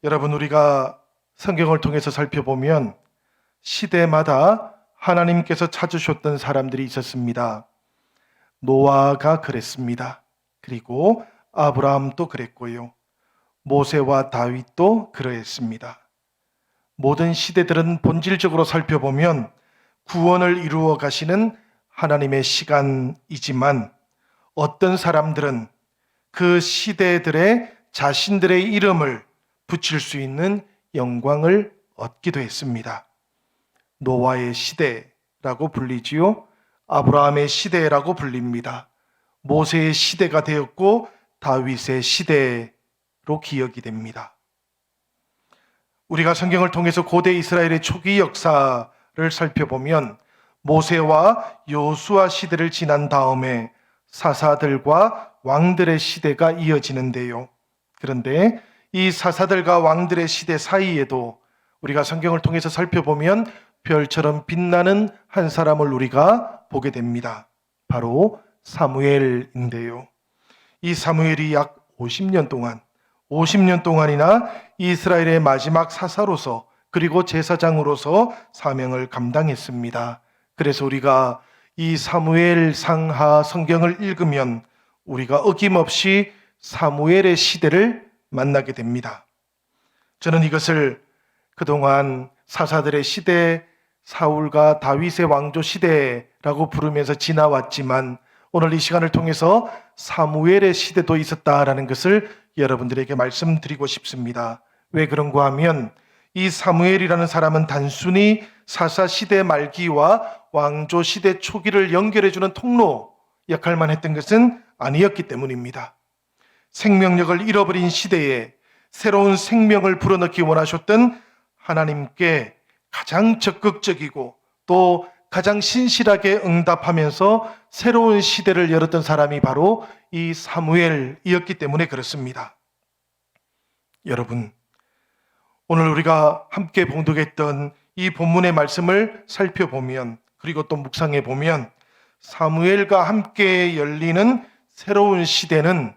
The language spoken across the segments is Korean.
여러분, 우리가 성경을 통해서 살펴보면 시대마다 하나님께서 찾으셨던 사람들이 있었습니다. 노아가 그랬습니다. 그리고 아브라함도 그랬고요. 모세와 다윗도 그러했습니다. 모든 시대들은 본질적으로 살펴보면 구원을 이루어 가시는 하나님의 시간이지만 어떤 사람들은 그 시대들의 자신들의 이름을 붙일 수 있는 영광을 얻기도 했습니다. 노아의 시대라고 불리지요. 아브라함의 시대라고 불립니다. 모세의 시대가 되었고 다윗의 시대로 기억이 됩니다. 우리가 성경을 통해서 고대 이스라엘의 초기 역사를 살펴보면 모세와 여호수아 시대를 지난 다음에 사사들과 왕들의 시대가 이어지는데요. 그런데 이 사사들과 왕들의 시대 사이에도 우리가 성경을 통해서 살펴보면 별처럼 빛나는 한 사람을 우리가 보게 됩니다. 바로 사무엘인데요. 이 사무엘이 약 50년 동안이나 이스라엘의 마지막 사사로서 그리고 제사장으로서 사명을 감당했습니다. 그래서 우리가 이 사무엘 상하 성경을 읽으면 우리가 어김없이 사무엘의 시대를 만나게 됩니다. 저는 이것을 그동안 사사들의 시대, 사울과 다윗의 왕조 시대라고 부르면서 지나왔지만 오늘 이 시간을 통해서 사무엘의 시대도 있었다라는 것을 여러분들에게 말씀드리고 싶습니다. 왜 그런가 하면 이 사무엘이라는 사람은 단순히 사사 시대 말기와 왕조 시대 초기를 연결해주는 통로 역할만 했던 것은 아니었기 때문입니다. 생명력을 잃어버린 시대에 새로운 생명을 불어넣기 원하셨던 하나님께 가장 적극적이고 또 가장 신실하게 응답하면서 새로운 시대를 열었던 사람이 바로 이 사무엘이었기 때문에 그렇습니다. 여러분, 오늘 우리가 함께 봉독했던 이 본문의 말씀을 살펴보면 그리고 또 묵상해 보면 사무엘과 함께 열리는 새로운 시대는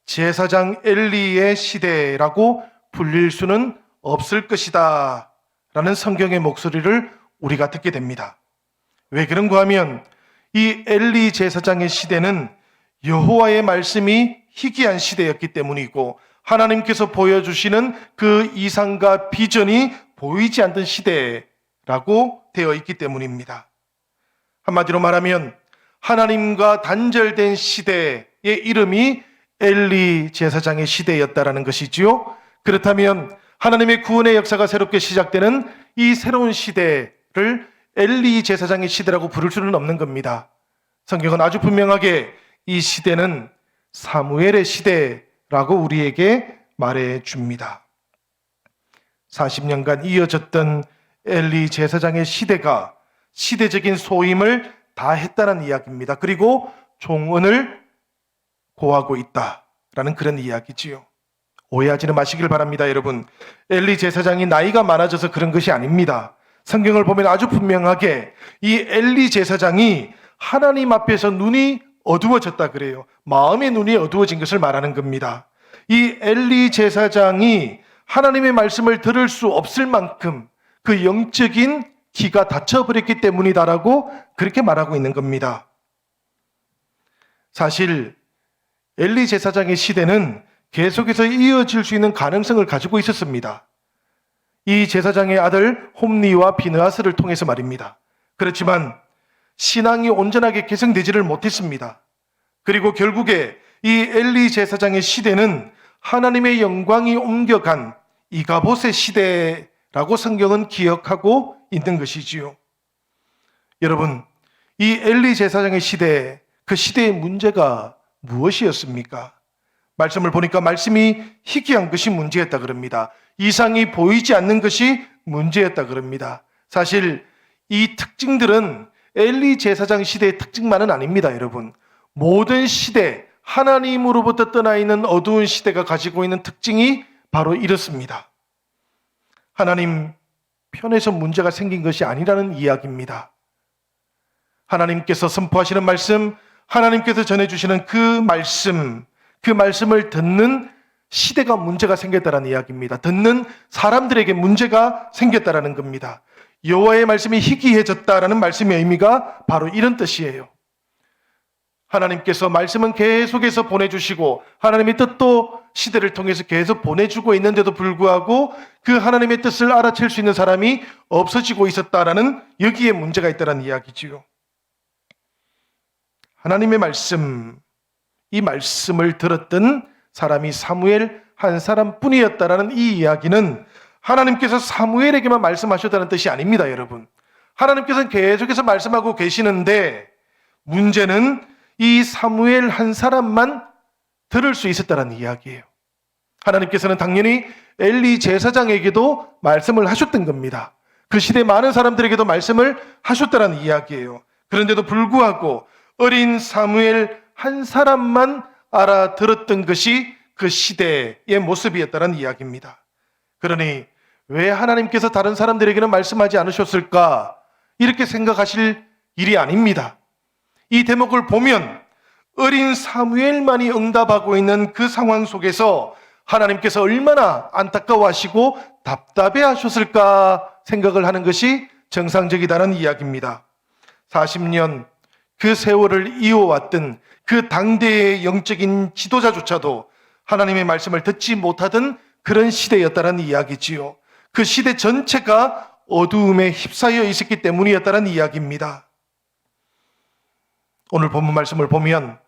제사장 엘리의 시대라고 불릴 수는 없을 것이다 라는 성경의 목소리를 우리가 듣게 됩니다. 왜 그런가 하면 이 엘리 제사장의 시대는 여호와의 말씀이 희귀한 시대였기 때문이고 하나님께서 보여주시는 그 이상과 비전이 보이지 않던 시대라고 되어 있기 때문입니다. 한마디로 말하면 하나님과 단절된 시대의 이름이 엘리 제사장의 시대였다라는 것이지요. 그렇다면 하나님의 구원의 역사가 새롭게 시작되는 이 새로운 시대를 엘리 제사장의 시대라고 부를 수는 없는 겁니다. 성경은 아주 분명하게 이 시대는 사무엘의 시대라고 우리에게 말해 줍니다. 40년간 이어졌던 엘리 제사장의 시대가 시대적인 소임을 다 했다는 이야기입니다. 그리고 종언을 고하고 있다라는 그런 이야기지요. 오해하지는 마시길 바랍니다, 여러분. 엘리 제사장이 나이가 많아져서 그런 것이 아닙니다. 성경을 보면 아주 분명하게 이 엘리 제사장이 하나님 앞에서 눈이 어두워졌다 그래요. 마음의 눈이 어두워진 것을 말하는 겁니다. 이 엘리 제사장이 하나님의 말씀을 들을 수 없을 만큼 그 영적인 귀가 닫혀버렸기 때문이다라고 그렇게 말하고 있는 겁니다. 사실 엘리 제사장의 시대는 계속해서 이어질 수 있는 가능성을 가지고 있었습니다. 이 제사장의 아들 홈리와 비느하스를 통해서 말입니다. 그렇지만 신앙이 온전하게 개성되지를 못했습니다. 그리고 결국에 이 엘리 제사장의 시대는 하나님의 영광이 옮겨간 이가봇의 시대라고 성경은 기억하고 있는 것이지요. 여러분, 이 엘리 제사장의 시대, 그 시대의 문제가 무엇이었습니까? 말씀을 보니까 말씀이 희귀한 것이 문제였다 그럽니다. 이상이 보이지 않는 것이 문제였다 그럽니다. 사실 이 특징들은 엘리 제사장 시대의 특징만은 아닙니다, 여러분. 모든 시대, 하나님으로부터 떠나 있는 어두운 시대가 가지고 있는 특징이 바로 이렇습니다. 하나님 편에서 문제가 생긴 것이 아니라는 이야기입니다. 하나님께서 선포하시는 말씀, 하나님께서 전해주시는 그 말씀을 듣는 시대가 문제가 생겼다는 이야기입니다. 듣는 사람들에게 문제가 생겼다라는 겁니다. 여호와의 말씀이 희귀해졌다라는 말씀의 의미가 바로 이런 뜻이에요. 하나님께서 말씀은 계속해서 보내주시고 하나님의 뜻도 시대를 통해서 계속 보내주고 있는데도 불구하고 그 하나님의 뜻을 알아챌 수 있는 사람이 없어지고 있었다라는 여기에 문제가 있다는 이야기지요. 하나님의 말씀, 이 말씀을 들었던 사람이 사무엘 한 사람뿐이었다라는 이 이야기는 하나님께서 사무엘에게만 말씀하셨다는 뜻이 아닙니다, 여러분. 하나님께서는 계속해서 말씀하고 계시는데 문제는 이 사무엘 한 사람만 들을 수 있었다는 이야기예요. 하나님께서는 당연히 엘리 제사장에게도 말씀을 하셨던 겁니다. 그 시대 많은 사람들에게도 말씀을 하셨다는 이야기예요. 그런데도 불구하고 어린 사무엘 한 사람만 알아들었던 것이 그 시대의 모습이었다는 이야기입니다. 그러니 왜 하나님께서 다른 사람들에게는 말씀하지 않으셨을까? 이렇게 생각하실 일이 아닙니다. 이 대목을 보면 어린 사무엘만이 응답하고 있는 그 상황 속에서 하나님께서 얼마나 안타까워하시고 답답해하셨을까 생각을 하는 것이 정상적이다는 이야기입니다. 40년 그 세월을 이어왔던 그 당대의 영적인 지도자조차도 하나님의 말씀을 듣지 못하던 그런 시대였다는 이야기지요. 그 시대 전체가 어두움에 휩싸여 있었기 때문이었다는 이야기입니다. 오늘 본문 말씀을 보면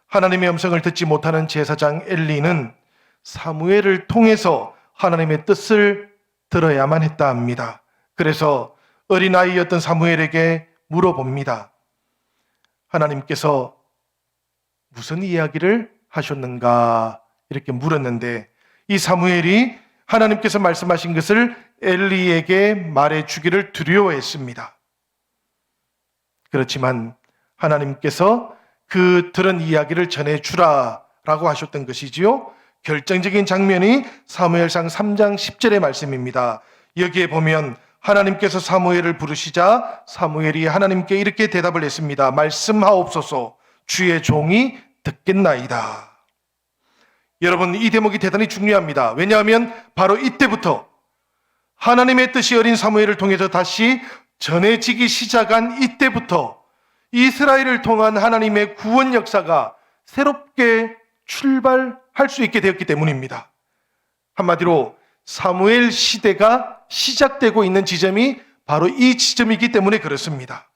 하나님의 음성을 듣지 못하는 제사장 엘리는 사무엘을 통해서 하나님의 뜻을 들어야만 했다 합니다. 그래서 어린아이였던 사무엘에게 물어봅니다. 하나님께서 무슨 이야기를 하셨는가? 이렇게 물었는데 이 사무엘이 하나님께서 말씀하신 것을 엘리에게 말해주기를 두려워했습니다. 그렇지만 하나님께서 그 들은 이야기를 전해주라라고 하셨던 것이지요. 결정적인 장면이 사무엘상 3장 10절의 말씀입니다. 여기에 보면 하나님께서 사무엘을 부르시자 사무엘이 하나님께 이렇게 대답을 했습니다. 말씀하옵소서, 주의 종이 듣겠나이다. 여러분, 이 대목이 대단히 중요합니다. 왜냐하면 바로 이때부터 하나님의 뜻이 어린 사무엘을 통해서 다시 전해지기 시작한 이때부터 이스라엘을 통한 하나님의 구원 역사가 새롭게 출발할 수 있게 되었기 때문입니다. 한마디로 사무엘 시대가 시작되고 있는 지점이 바로 이 지점이기 때문에 그렇습니다.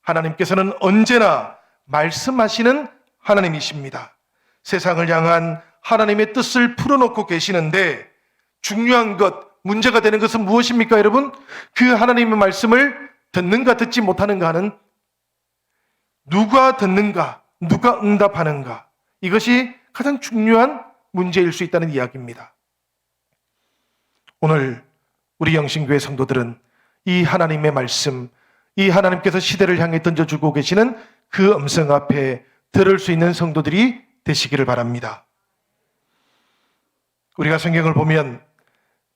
하나님께서는 언제나 말씀하시는 하나님이십니다. 세상을 향한 하나님의 뜻을 풀어놓고 계시는데 중요한 것, 문제가 되는 것은 무엇입니까, 여러분? 그 하나님의 말씀을 듣는가 듣지 못하는가 하는 누가 듣는가, 누가 응답하는가, 이것이 가장 중요한 문제일 수 있다는 이야기입니다. 오늘 우리 영신교회 성도들은 이 하나님의 말씀, 이 하나님께서 시대를 향해 던져주고 계시는 그 음성 앞에 들을 수 있는 성도들이 되시기를 바랍니다. 우리가 성경을 보면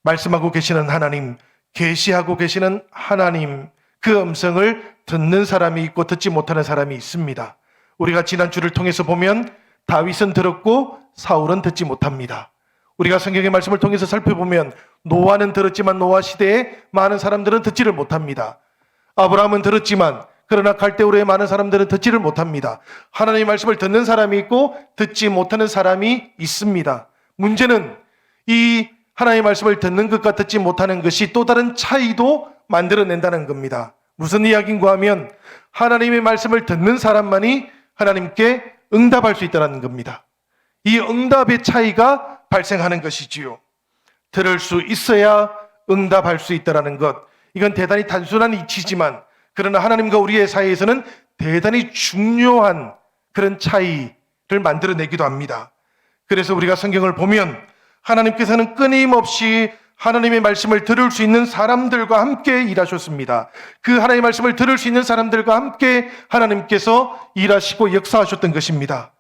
말씀하고 계시는 하나님, 계시하고 계시는 하나님, 그 음성을 듣는 사람이 있고 듣지 못하는 사람이 있습니다. 우리가 지난주를 통해서 보면 다윗은 들었고 사울은 듣지 못합니다. 우리가 성경의 말씀을 통해서 살펴보면 노아는 들었지만 노아 시대에 많은 사람들은 듣지를 못합니다. 아브라함은 들었지만 그러나 갈대우르의 많은 사람들은 듣지를 못합니다. 하나님의 말씀을 듣는 사람이 있고 듣지 못하는 사람이 있습니다. 문제는 이 하나님의 말씀을 듣는 것과 듣지 못하는 것이 또 다른 차이도 만들어낸다는 겁니다. 무슨 이야기인가 하면 하나님의 말씀을 듣는 사람만이 하나님께 응답할 수 있다는 겁니다. 이 응답의 차이가 발생하는 것이지요. 들을 수 있어야 응답할 수 있다는 것, 이건 대단히 단순한 이치지만 그러나 하나님과 우리의 사이에서는 대단히 중요한 그런 차이를 만들어내기도 합니다. 그래서 우리가 성경을 보면 하나님께서는 끊임없이 하나님의 말씀을 들을 수 있는 사람들과 함께 일하셨습니다. 그 하나님의 말씀을 들을 수 있는 사람들과 함께 하나님께서 일하시고 역사하셨던 것입니다.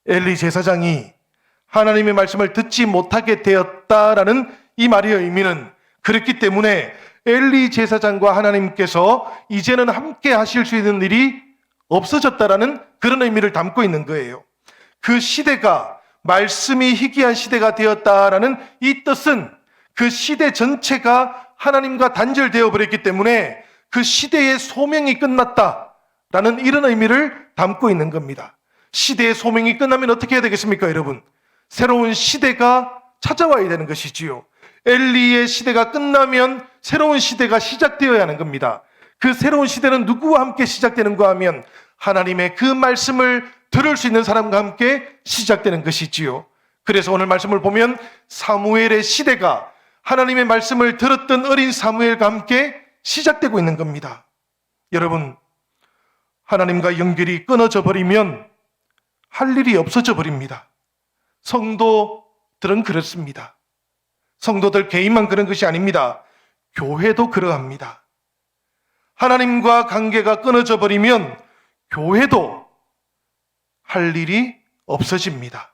엘리 제사장이 하나님의 말씀을 듣지 못하게 되었다라는 이 말의 의미는 그렇기 때문에 엘리 제사장과 하나님께서 이제는 함께 하실 수 있는 일이 없어졌다라는 그런 의미를 담고 있는 거예요. 그 시대가 말씀이 희귀한 시대가 되었다라는 이 뜻은 그 시대 전체가 하나님과 단절되어 버렸기 때문에 그 시대의 소명이 끝났다라는 이런 의미를 담고 있는 겁니다. 시대의 소명이 끝나면 어떻게 해야 되겠습니까, 여러분? 새로운 시대가 찾아와야 되는 것이지요. 엘리의 시대가 끝나면 새로운 시대가 시작되어야 하는 겁니다. 그 새로운 시대는 누구와 함께 시작되는가 하면 하나님의 그 말씀을 들을 수 있는 사람과 함께 시작되는 것이지요. 그래서 오늘 말씀을 보면 사무엘의 시대가 하나님의 말씀을 들었던 어린 사무엘과 함께 시작되고 있는 겁니다. 여러분, 하나님과 연결이 끊어져 버리면 할 일이 없어져 버립니다. 성도들은 그렇습니다. 성도들 개인만 그런 것이 아닙니다. 교회도 그러합니다. 하나님과 관계가 끊어져 버리면 교회도 할 일이 없어집니다.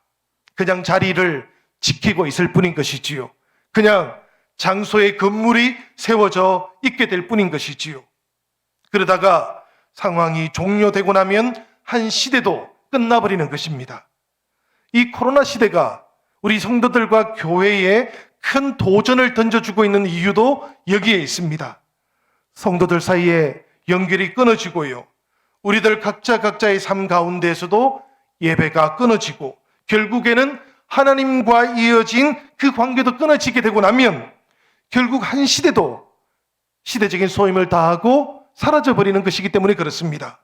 그냥 자리를 지키고 있을 뿐인 것이지요. 그냥 장소에 건물이 세워져 있게 될 뿐인 것이지요. 그러다가 상황이 종료되고 나면 한 시대도 끝나버리는 것입니다. 이 코로나 시대가 우리 성도들과 교회에 큰 도전을 던져주고 있는 이유도 여기에 있습니다. 성도들 사이에 연결이 끊어지고요. 우리들 각자의 삶 가운데에서도 예배가 끊어지고 결국에는 하나님과 이어진 그 관계도 끊어지게 되고 나면 결국 한 시대도 시대적인 소임을 다하고 사라져버리는 것이기 때문에 그렇습니다.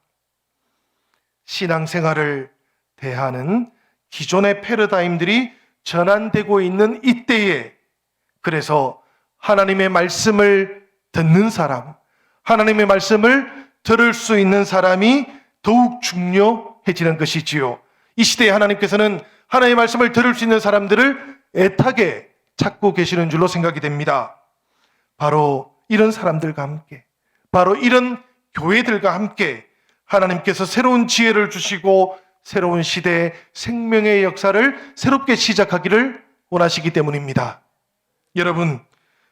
신앙생활을 대하는 기존의 패러다임들이 전환되고 있는 이때에 그래서 하나님의 말씀을 듣는 사람, 하나님의 말씀을 들을 수 있는 사람이 더욱 중요해지는 것이지요. 이 시대에 하나님께서는 하나님의 말씀을 들을 수 있는 사람들을 애타게 찾고 계시는 줄로 생각이 됩니다. 바로 이런 사람들과 함께, 바로 이런 교회들과 함께 하나님께서 새로운 지혜를 주시고 새로운 시대의 생명의 역사를 새롭게 시작하기를 원하시기 때문입니다. 여러분,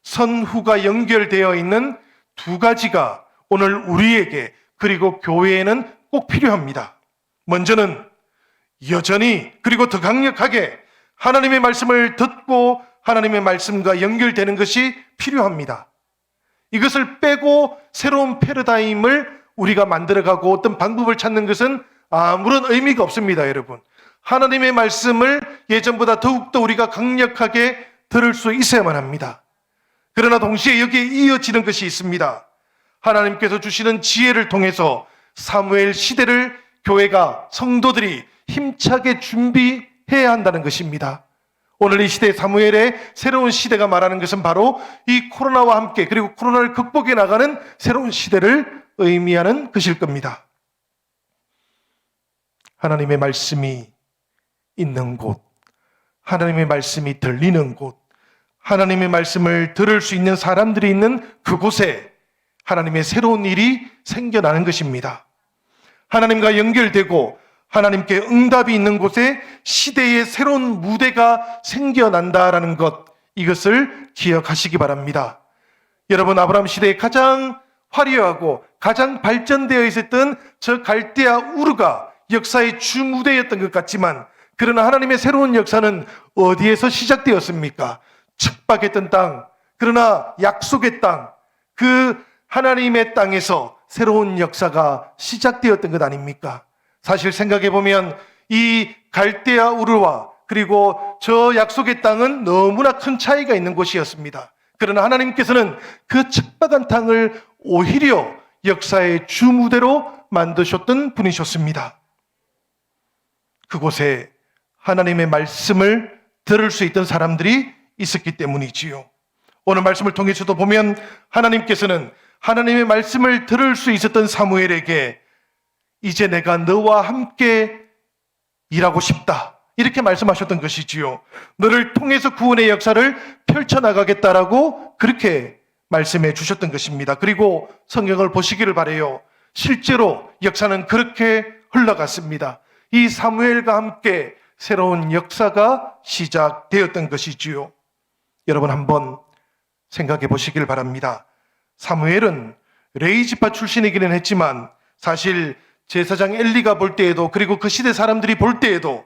선후가 연결되어 있는 두 가지가 오늘 우리에게 그리고 교회에는 꼭 필요합니다. 먼저는 여전히 그리고 더 강력하게 하나님의 말씀을 듣고 하나님의 말씀과 연결되는 것이 필요합니다. 이것을 빼고 새로운 패러다임을 우리가 만들어가고 어떤 방법을 찾는 것은 아무런 의미가 없습니다, 여러분. 하나님의 말씀을 예전보다 더욱더 우리가 강력하게 들을 수 있어야만 합니다. 그러나 동시에 여기에 이어지는 것이 있습니다. 하나님께서 주시는 지혜를 통해서 사무엘 시대를 교회가, 성도들이 힘차게 준비해야 한다는 것입니다. 오늘 이 시대 사무엘의 새로운 시대가 말하는 것은 바로 이 코로나와 함께 그리고 코로나를 극복해 나가는 새로운 시대를 의미하는 것일 겁니다. 하나님의 말씀이 있는 곳, 하나님의 말씀이 들리는 곳, 하나님의 말씀을 들을 수 있는 사람들이 있는 그곳에 하나님의 새로운 일이 생겨나는 것입니다. 하나님과 연결되고 하나님께 응답이 있는 곳에 시대의 새로운 무대가 생겨난다라는 것, 이것을 기억하시기 바랍니다. 여러분, 아브라함 시대에 가장 화려하고 가장 발전되어 있었던 저 갈대아 우르가 역사의 주무대였던 것 같지만 그러나 하나님의 새로운 역사는 어디에서 시작되었습니까? 척박했던 땅, 그러나 약속의 땅, 그 하나님의 땅에서 새로운 역사가 시작되었던 것 아닙니까? 사실 생각해보면 이 갈대아 우르와 그리고 저 약속의 땅은 너무나 큰 차이가 있는 곳이었습니다. 그러나 하나님께서는 그 척박한 땅을 오히려 역사의 주무대로 만드셨던 분이셨습니다. 그곳에 하나님의 말씀을 들을 수 있던 사람들이 있었기 때문이지요. 오늘 말씀을 통해서도 보면 하나님께서는 하나님의 말씀을 들을 수 있었던 사무엘에게 이제 내가 너와 함께 일하고 싶다, 이렇게 말씀하셨던 것이지요. 너를 통해서 구원의 역사를 펼쳐나가겠다라고 그렇게 말씀해 주셨던 것입니다. 그리고 성경을 보시기를 바라요. 실제로 역사는 그렇게 흘러갔습니다. 이 사무엘과 함께 새로운 역사가 시작되었던 것이지요. 여러분 한번 생각해 보시길 바랍니다. 사무엘은 레위지파 출신이기는 했지만 사실 제사장 엘리가 볼 때에도 그리고 그 시대 사람들이 볼 때에도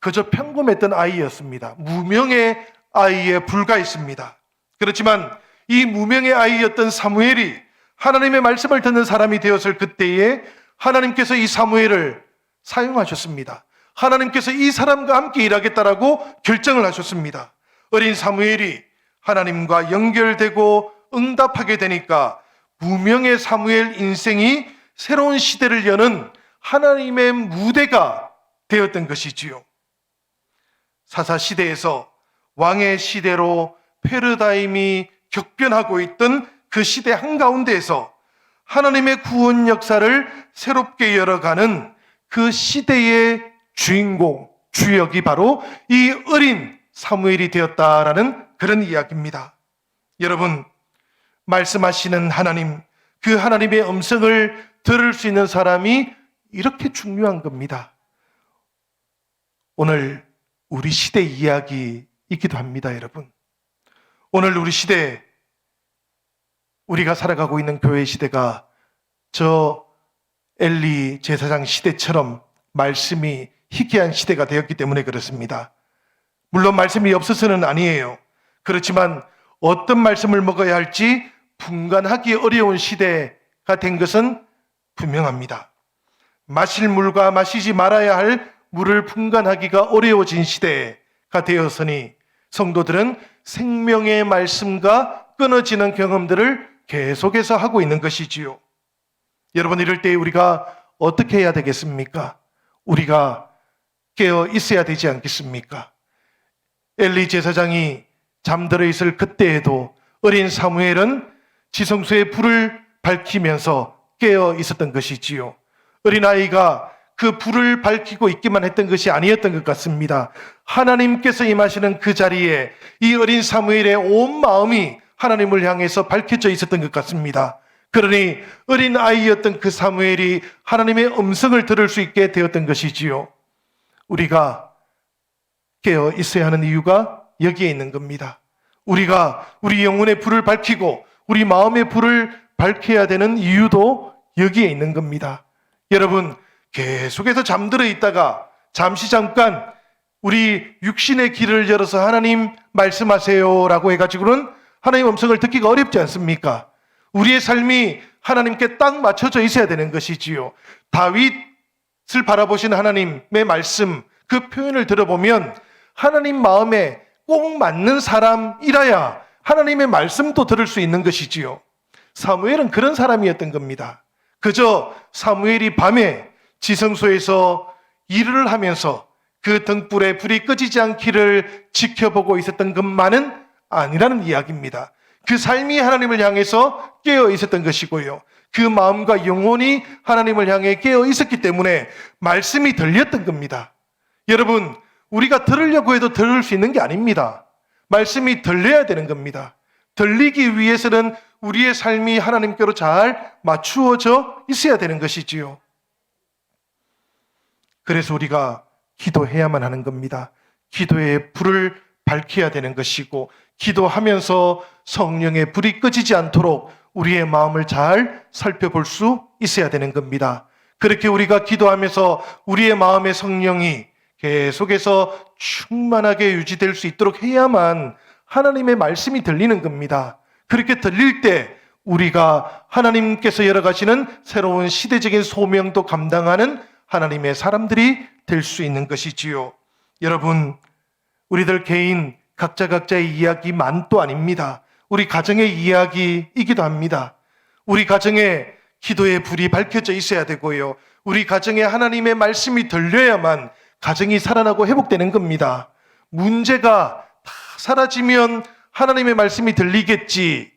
그저 평범했던 아이였습니다. 무명의 아이에 불과했습니다. 그렇지만 이 무명의 아이였던 사무엘이 하나님의 말씀을 듣는 사람이 되었을 그때에 하나님께서 이 사무엘을 사용하셨습니다. 하나님께서 이 사람과 함께 일하겠다라고 결정을 하셨습니다. 어린 사무엘이 하나님과 연결되고 응답하게 되니까 무명의 사무엘 인생이 새로운 시대를 여는 하나님의 무대가 되었던 것이지요. 사사시대에서 왕의 시대로 패러다임이 격변하고 있던 그 시대 한가운데에서 하나님의 구원 역사를 새롭게 열어가는 그 시대의 주인공, 주역이 바로 이 어린 사무엘이 되었다라는 그런 이야기입니다. 여러분, 말씀하시는 하나님, 그 하나님의 음성을 들을 수 있는 사람이 이렇게 중요한 겁니다. 오늘 우리 시대 이야기이기도 합니다, 여러분. 오늘 우리 시대, 우리가 살아가고 있는 교회 시대가 저 엘리 제사장 시대처럼 말씀이 희귀한 시대가 되었기 때문에 그렇습니다. 물론 말씀이 없어서는 아니에요. 그렇지만 어떤 말씀을 먹어야 할지 분간하기 어려운 시대가 된 것은 분명합니다. 마실 물과 마시지 말아야 할 물을 분간하기가 어려워진 시대가 되었으니 성도들은 생명의 말씀과 끊어지는 경험들을 계속해서 하고 있는 것이지요. 여러분, 이럴 때 우리가 어떻게 해야 되겠습니까? 우리가 깨어 있어야 되지 않겠습니까? 엘리 제사장이 잠들어 있을 그때에도 어린 사무엘은 지성소에 불을 밝히면서 깨어 있었던 것이지요. 어린아이가 그 불을 밝히고 있기만 했던 것이 아니었던 것 같습니다. 하나님께서 임하시는 그 자리에 이 어린 사무엘의 온 마음이 하나님을 향해서 밝혀져 있었던 것 같습니다. 그러니 어린 아이였던 그 사무엘이 하나님의 음성을 들을 수 있게 되었던 것이지요. 우리가 깨어 있어야 하는 이유가 여기에 있는 겁니다. 우리가 우리 영혼의 불을 밝히고 우리 마음의 불을 밝혀야 되는 이유도 여기에 있는 겁니다. 여러분, 계속해서 잠들어 있다가 잠시 잠깐 우리 육신의 길을 열어서 하나님 말씀하세요 라고 해가지고는 하나님 음성을 듣기가 어렵지 않습니까? 우리의 삶이 하나님께 딱 맞춰져 있어야 되는 것이지요. 다윗을 바라보신 하나님의 말씀, 그 표현을 들어보면 하나님 마음에 꼭 맞는 사람이라야 하나님의 말씀도 들을 수 있는 것이지요. 사무엘은 그런 사람이었던 겁니다. 그저 사무엘이 밤에 지성소에서 일을 하면서 그 등불에 불이 꺼지지 않기를 지켜보고 있었던 것만은 아니라는 이야기입니다. 그 삶이 하나님을 향해서 깨어 있었던 것이고요. 그 마음과 영혼이 하나님을 향해 깨어 있었기 때문에 말씀이 들렸던 겁니다. 여러분, 우리가 들으려고 해도 들을 수 있는 게 아닙니다. 말씀이 들려야 되는 겁니다. 들리기 위해서는 우리의 삶이 하나님께로 잘 맞추어져 있어야 되는 것이지요. 그래서 우리가 기도해야만 하는 겁니다. 기도의 불을 밝혀야 되는 것이고, 기도하면서 성령의 불이 꺼지지 않도록 우리의 마음을 잘 살펴볼 수 있어야 되는 겁니다. 그렇게 우리가 기도하면서 우리의 마음의 성령이 계속해서 충만하게 유지될 수 있도록 해야만 하나님의 말씀이 들리는 겁니다. 그렇게 들릴 때 우리가 하나님께서 열어가시는 새로운 시대적인 소명도 감당하는 하나님의 사람들이 될 수 있는 것이지요. 여러분, 우리들 개인 각자의 이야기만도 아닙니다. 우리 가정의 이야기이기도 합니다. 우리 가정에 기도의 불이 밝혀져 있어야 되고요. 우리 가정에 하나님의 말씀이 들려야만 가정이 살아나고 회복되는 겁니다. 문제가 다 사라지면 하나님의 말씀이 들리겠지.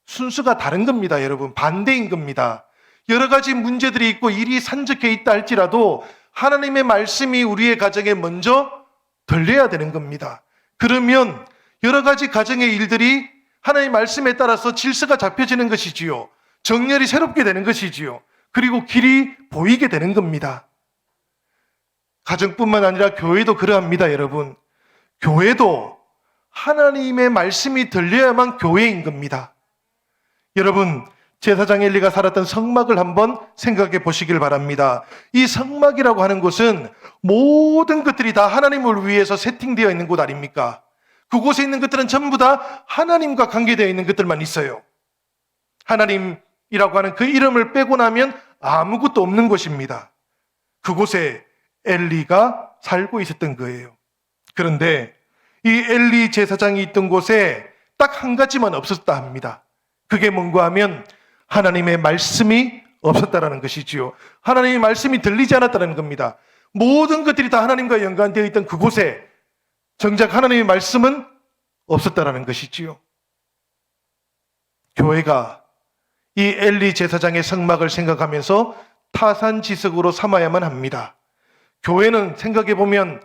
순수가 다른 겁니다, 여러분. 반대인 겁니다. 여러 가지 문제들이 있고 일이 산적해 있다 할지라도 하나님의 말씀이 우리의 가정에 먼저 들려야 되는 겁니다. 그러면 여러 가지 가정의 일들이 하나님의 말씀에 따라서 질서가 잡혀지는 것이지요. 정렬이 새롭게 되는 것이지요. 그리고 길이 보이게 되는 겁니다. 가정뿐만 아니라 교회도 그러합니다, 여러분. 교회도 하나님의 말씀이 들려야만 교회인 겁니다. 여러분, 제사장 엘리가 살았던 성막을 한번 생각해 보시길 바랍니다. 이 성막이라고 하는 곳은 모든 것들이 다 하나님을 위해서 세팅되어 있는 곳 아닙니까? 그곳에 있는 것들은 전부 다 하나님과 관계되어 있는 것들만 있어요. 하나님이라고 하는 그 이름을 빼고 나면 아무것도 없는 곳입니다. 그곳에 엘리가 살고 있었던 거예요. 그런데 이 엘리 제사장이 있던 곳에 딱 한 가지만 없었다 합니다. 그게 뭔가 하면 하나님의 말씀이 없었다라는 것이지요. 하나님의 말씀이 들리지 않았다는 겁니다. 모든 것들이 다 하나님과 연관되어 있던 그곳에 정작 하나님의 말씀은 없었다라는 것이지요. 교회가 이 엘리 제사장의 성막을 생각하면서 타산지석으로 삼아야만 합니다. 교회는 생각해 보면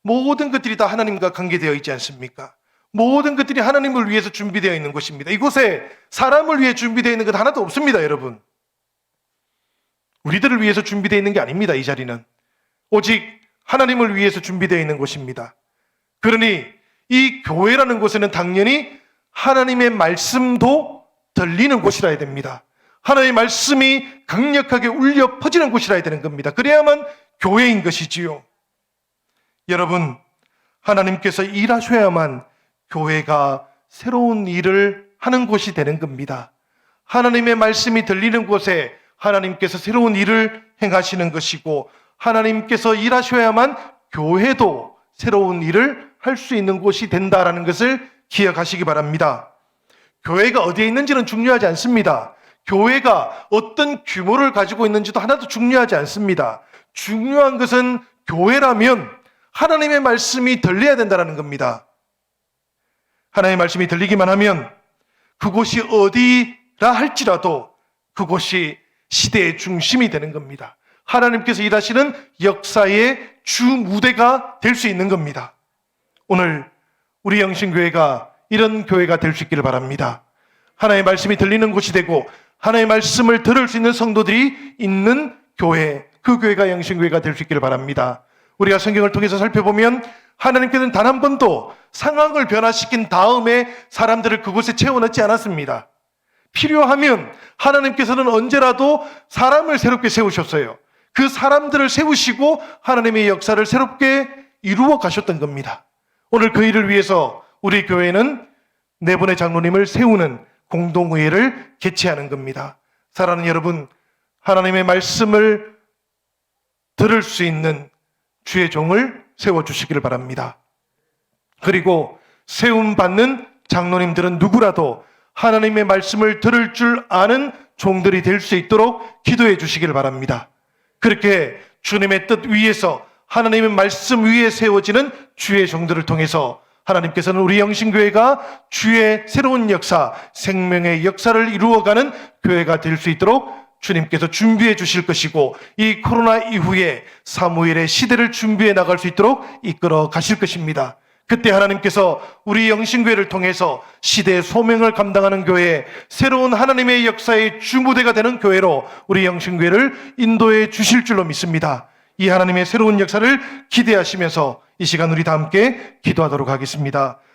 모든 것들이 다 하나님과 관계되어 있지 않습니까? 모든 것들이 하나님을 위해서 준비되어 있는 곳입니다. 이곳에 사람을 위해 준비되어 있는 것 하나도 없습니다, 여러분. 우리들을 위해서 준비되어 있는 게 아닙니다, 이 자리는. 오직 하나님을 위해서 준비되어 있는 곳입니다. 그러니 이 교회라는 곳에는 당연히 하나님의 말씀도 들리는 곳이라야 됩니다. 하나님의 말씀이 강력하게 울려 퍼지는 곳이라야 되는 겁니다. 그래야만 교회인 것이지요. 여러분, 하나님께서 일하셔야만 교회가 새로운 일을 하는 곳이 되는 겁니다. 하나님의 말씀이 들리는 곳에 하나님께서 새로운 일을 행하시는 것이고, 하나님께서 일하셔야만 교회도 새로운 일을 할 수 있는 곳이 된다라는 것을 기억하시기 바랍니다. 교회가 어디에 있는지는 중요하지 않습니다. 교회가 어떤 규모를 가지고 있는지도 하나도 중요하지 않습니다. 중요한 것은 교회라면 하나님의 말씀이 들려야 된다는 겁니다. 하나님의 말씀이 들리기만 하면 그곳이 어디라 할지라도 그곳이 시대의 중심이 되는 겁니다. 하나님께서 일하시는 역사의 주무대가 될 수 있는 겁니다. 오늘 우리 영신교회가 이런 교회가 될 수 있기를 바랍니다. 하나님의 말씀이 들리는 곳이 되고 하나님의 말씀을 들을 수 있는 성도들이 있는 교회, 그 교회가 영신교회가 될 수 있기를 바랍니다. 우리가 성경을 통해서 살펴보면 하나님께서는 단 한 번도 상황을 변화시킨 다음에 사람들을 그곳에 채워넣지 않았습니다. 필요하면 하나님께서는 언제라도 사람을 새롭게 세우셨어요. 그 사람들을 세우시고 하나님의 역사를 새롭게 이루어 가셨던 겁니다. 오늘 그 일을 위해서 우리 교회는 네 분의 장로님을 세우는 공동의회를 개최하는 겁니다. 사랑하는 여러분, 하나님의 말씀을 들을 수 있는 주의 종을 세워주시기를 바랍니다. 그리고 세움받는 장로님들은 누구라도 하나님의 말씀을 들을 줄 아는 종들이 될 수 있도록 기도해 주시기를 바랍니다. 그렇게 주님의 뜻 위에서 하나님의 말씀 위에 세워지는 주의 종들을 통해서 하나님께서는 우리 영신교회가 주의 새로운 역사, 생명의 역사를 이루어가는 교회가 될 수 있도록 주님께서 준비해 주실 것이고, 이 코로나 이후에 사무엘의 시대를 준비해 나갈 수 있도록 이끌어 가실 것입니다. 그때 하나님께서 우리 영신교회를 통해서 시대의 소명을 감당하는 교회, 새로운 하나님의 역사의 주무대가 되는 교회로 우리 영신교회를 인도해 주실 줄로 믿습니다. 이 하나님의 새로운 역사를 기대하시면서 이 시간 우리 다 함께 기도하도록 하겠습니다.